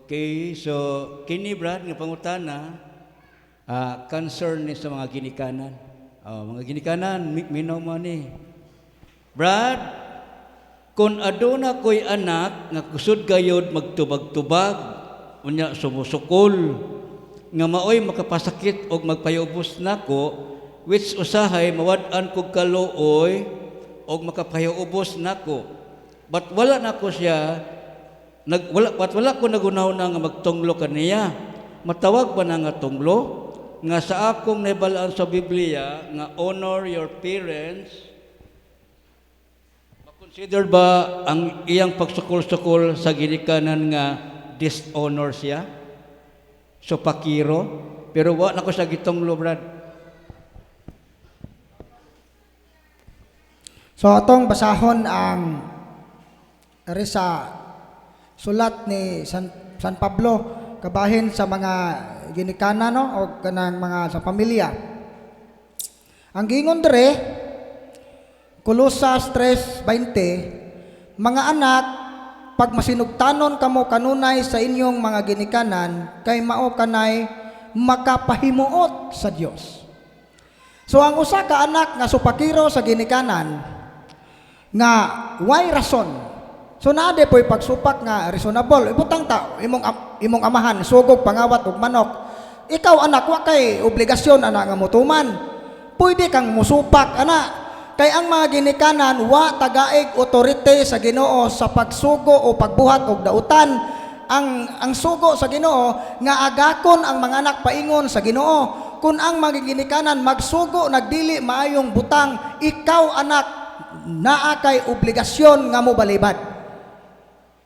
Okay, so kini Brad nga pangutana concern ni sa mga ginikanan. Mga ginikanan, minaw mo ni. Brad, kung aduna ko'y anak nga kusod gayod magtubag-tubag, unya sumusukol, nga maoy makapasakit o magpayubos nako, which usahay mawad-an kog kaluoy o makapayubos nako. But wala nako siya, wala ko nagunaw na nga magtunglo kaniya. Matawag ba na nga tunglo? Nga sa akong nabalaan sa Biblia, nga honor your parents, makonsider ba ang iyang pagsukol-sukol sa ginikanan nga dishonor siya? So pakiro? Pero wala ko sa gitunglo, Brad. So atong basahon ang sa sulat ni San Pablo kabahin sa mga ginikanan no o kanang mga sa pamilya. Ang gingon dire Kolosas 3:20, mga anak, pag masinugtanon kamo kanunay sa inyong mga ginikanan, kay mao kanay makapahimuot sa Dios. So ang usa ka anak nga supakiro sa ginikanan nga why rason. So naade po'y pagsupak nga reasonable. Ibutang ta imong amahan sugog pangawat ug manok. Ikaw anak wa kay obligasyon ana nga mutuman. Pwede kang musupak ana. Kay ang mga ginikanan wa tagaig otorite sa Ginoo sa pagsugo o pagbuhat og dautan. Ang sugo sa Ginoo nga agakon ang mga anak paingon sa Ginoo. Kung ang mga ginikanan magsugo nagdili maayong butang, ikaw anak naa kay obligasyon nga mo balibad.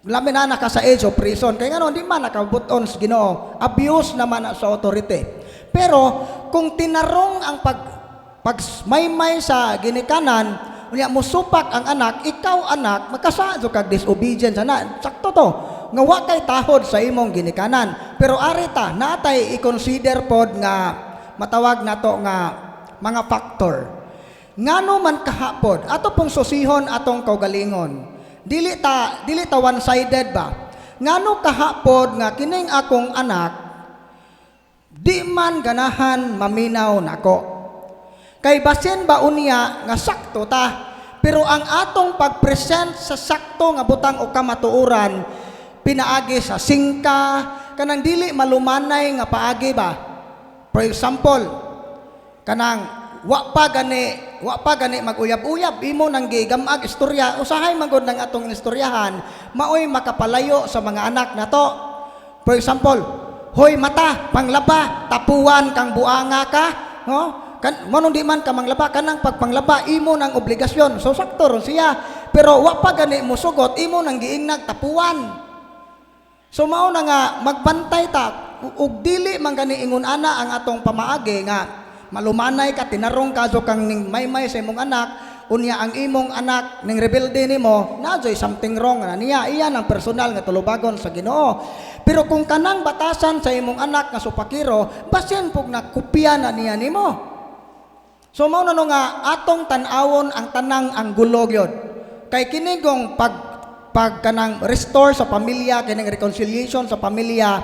Lamin na naka sa age of prison. Kaya nga di man nakabuton sa Ginoo. Abuse naman sa authority. Pero kung tinarong ang pagmaymay sa ginikanan, unya musupak ang anak, ikaw anak, magkasado kag disobedience na. Sakto to. Nga wa kay tahod sa imong ginikanan. Pero arita, natay i-consider pod nga matawag nato nga mga factor. Ngano man kahapod, ato pong susihon atong kaugalingon. Dili ta one-sided ba? Ngano kahapod nga kining akong anak di man ganahan maminaw nako. Kay basin ba unya nga sakto ta, pero ang atong pagpresent sa sakto nga butang o kamatuoran pinaagi sa singka kanang dili malumanay nga paagi ba. For example, kanang wa pa gani maguyab-uyab imo nang gigamag istorya usahay magod nang atong istoryahan maoy makapalayo sa mga anak nato. For example, hoy mata panglaba tapuan kang buanga ka no manong di man ka manglaba kanang pagpanglaba imo nang obligasyon. So sakto ron siya, pero wa pa gani musugot imo nang giingnag tapuan. So mao na nga magbantay ta ug dili man gani ingon ana ang atong pamaagi nga malumanay ka, tinarong ka, so kang ning may sa imong anak, unya ang imong anak ning rebelde nimo, najoy something wrong na niya. Iyan ang personal nga tulubagon sa Ginoo. Pero kung kanang batasan sa imong anak nga supakiro, basin pug nakopya na niya nimo. So mao na no nga atong tan-awon ang tanang anggulo gyud. Kay kinigong pag kanang restore sa pamilya, kining reconciliation sa pamilya,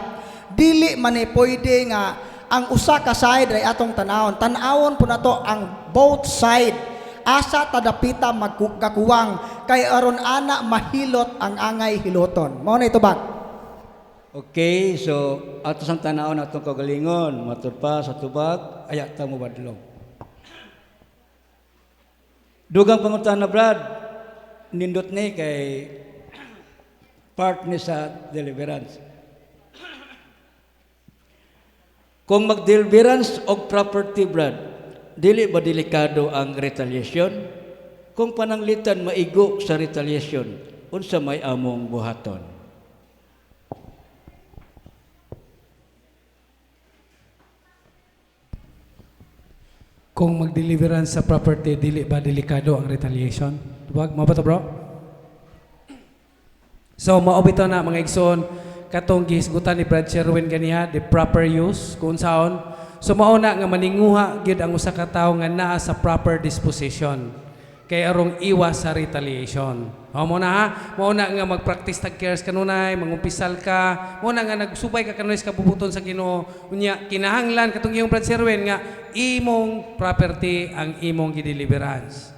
dili man pwede nga ang usa ka side ay atong tanawon. Tanawon po na to ang both side. Asa tadapita magkakuwang kay aron ana mahilot ang angay hiloton. Mao na ito ba? Okay, so ato sang tanawon atong kagalingon, matud pa sa tubag, ayat ta mo badlong. Dugang pangutana Brad, nindot ni kay part ni sa deliverance. Kung mag-deliverance og property, Brad, dili ba delikado ang retaliation? Kung pananglitan maigo sa retaliation, unsa may among buhaton? Kung mag-deliverance sa property, dili ba delikado ang retaliation? Wag, mabato bro? So, maobito na mga igsoon, katong gihisgutan ni Brad Sherwin ganiha, the proper use, kung saon. So, mauna nga maninguha gyud ang usa ka tawo nga naa sa proper disposition. kay arong iwas sa retaliation. Mo na ha, mo na nga mag-practice tag cares kanunay, mangumpisal ka, mo na nga nagsubay ka kanunay sa kabubuton sa Ginoo. Unya kinahanglan katong iyong Brad Sherwin nga imong property ang imong gideliverance.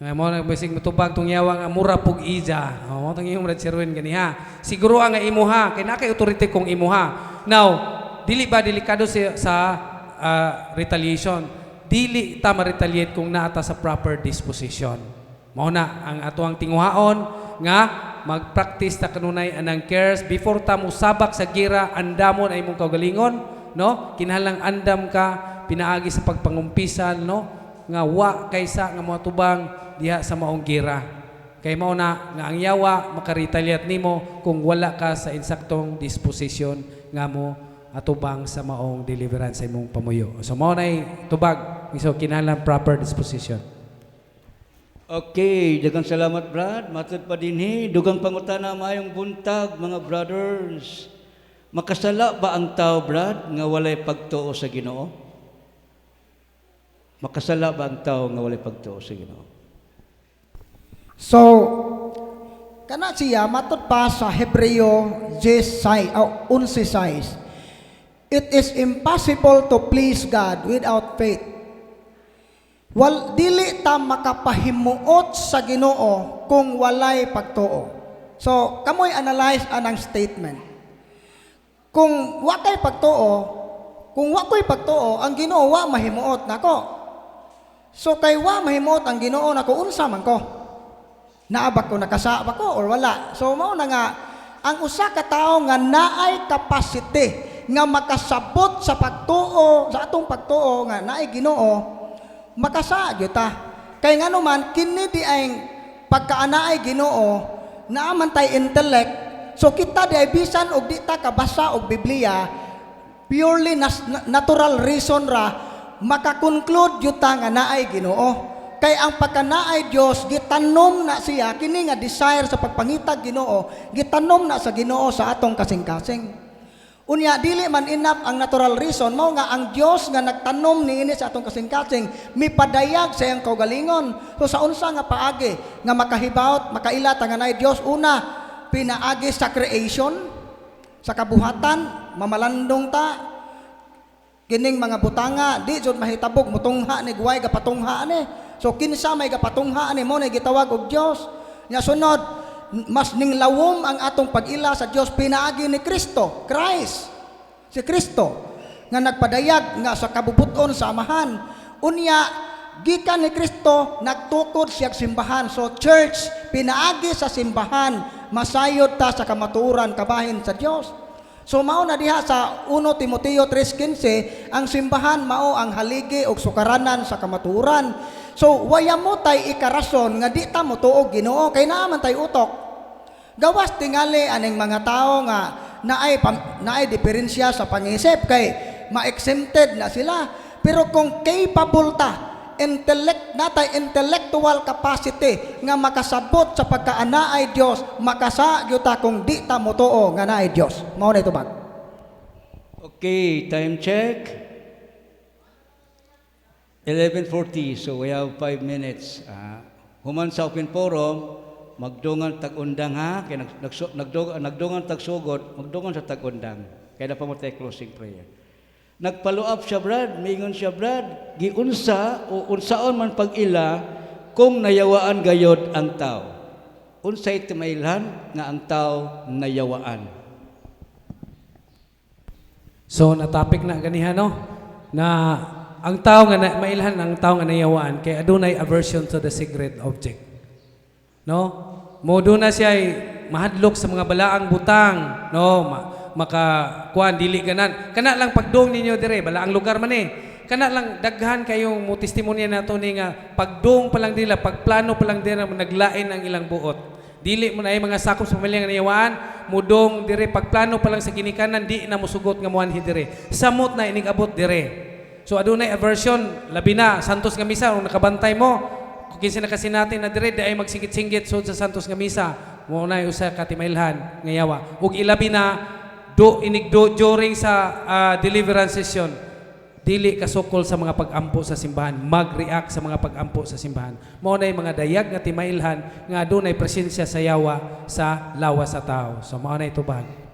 Nga mo na basig matubag tong yawa nga mura pug ija. Mo tong iyong Brad Sherwin ganiha. Siguro nga imuha kay nakay authority kong imuha. Now, dili ba delikado sa retaliation? Dili ta ma-retaliate kung naata sa proper disposition. Mao na ang atuang tinguhaon nga mag-practice ta kanunay anang cares before ta musabak sa gira, andamon ay imong kaugalingon, no? Kinahanglang andam ka pinaagi sa pagpangumpisal, no? Nga wa kaysa nga mga tubang diha sa maong gira. Kay mao na nga ang yawa makaretaliate nimo kung wala ka sa insaktong disposition nga mo atubang sa maong deliverance sa imong pamuyo. So mao nay tubag. So kinahanglan proper disposition. Okay, daghang salamat Brad. Matod pa dinhi, dugang pangutana maayong buntag mga brothers. Makasala ba ang tao Brad nga walay pagtuo sa Ginoo? Makasala ba ang tao nga walay pagtuo sa Ginoo? So, kana siya matod pa sa Hebreo 11:6. It is impossible to please God without faith. Dili ta makapahimuot sa Ginoo kung walay pagtuo. So, kamoy analyze anang statement. Kung wa kay pagtuo, ang Ginoo wa mahimuot nako. So kay wa mahimuot ang Ginoo nako, unsa man ko? Naabak ko, nakasa ba ko or wala? So mao na nga ang usa ka tawo nga naay capacity nga makasabot sa pagtuo, sa atong pagtuo nga naay Ginoo, makasa gyud ta. Kay ngano man kini di ay pagkaanaay Ginoo naaman tay intellect. So kita di ay bisan og di ta kabasa og Biblia, purely natural reason ra makakonclude gyud ta nga naay Ginoo. Kay ang pagkanaay Dios gitanom na siya kini nga desire sa pagpangitag Ginoo, gitanom na sa Ginoo sa atong kasing-kasing. Unya dili man enough ang natural reason, mao nga ang Dios nga nagtanom niini sa atong kasing-kasing mipadayag sa iyang kaugalingon. So sa unsa nga paagi nga makahibaot, makaila ta nga naay Dios, una pinaagi sa creation, sa kabuhatan, mamalandong ta kining mga butanga di jud mahitabog mutungha ni guway gapatungha ni. So kinsa may gapatungha ni mo na gitawag og Dios. Nya sunod, mas ninglawom ang atong pag-ila sa Dios pinaagi ni Kristo, Christ. Si Kristo nga nagpadayag nga sa kabubuton sa amahan. Unya gikan ni Kristo nagtukod siya simbahan. So church pinaagi sa simbahan, masayod ta sa kamatuoran kabahin sa Dios. So mao na diha sa 1 Timoteo 3:15, ang simbahan mao ang haligi og sukaranan sa kamatuoran. So waya mo tay ikarason nga di ta mo tuog Ginoo kay naa man tay utok. Gawas tingali aning mga tao nga naay diferensya sa pangisip kay ma-exempted na sila. Pero kung capable ta, intellectual capacity nga makasabot sa pagkaanaay Dios, makasa gyud ta kung di ta mo tuo nga naay Dios. Mao na itubag. Okay, time check. 11:40, so we have 5 minutes. Human sa open forum, magdungan tag-undang ha, kaya nagdungan tag-sugot, magdungan sa tag-undang. Kaya na pa mo tayo closing prayer. Nagfollow up siya, Brad, mingon siya, Brad, giunsa o unsaon man pag-ila kung nayawaan gayod ang tao. Unsay timailhan nga ang tao nayawaan. So na-topic na ganihan no, na ang tao nga mailhan ang tao nga nayawaan kay adunay aversion to the sacred object. No? Mo na siya ay mahadlok sa mga balaang butang, no? Makakuan dili ganan. Kana lang pagdong ninyo dire, balaang lugar man Kana lang daghan kayong mo testimonya nato ni nga pagdong pa lang nila, pagplano pa lang nila naglain ang ilang buot. Dili mo na ay mga sakop sa pamilya nga nayawaan, mudong dire pagplano pa lang sa ginikanan di na mosugot nga muanhi dire. Samot na inigabot dire. So adunay aversion, labi na santos nga misa kung nakabantay mo. Kung kinsa na kasi natin na dire di ay magsinggit-singgit sud sa santos nga misa. Mo na usa ka timailhan nga yawa. Ug ilabi na inigdo during sa deliverance session. dili kasukol sa mga pag-ampo sa simbahan, mag-react sa mga pag-ampo sa simbahan. Mao nay mga dayag nga timailhan nga adunay presensya sa yawa sa lawas sa tao. So mao nay tubag.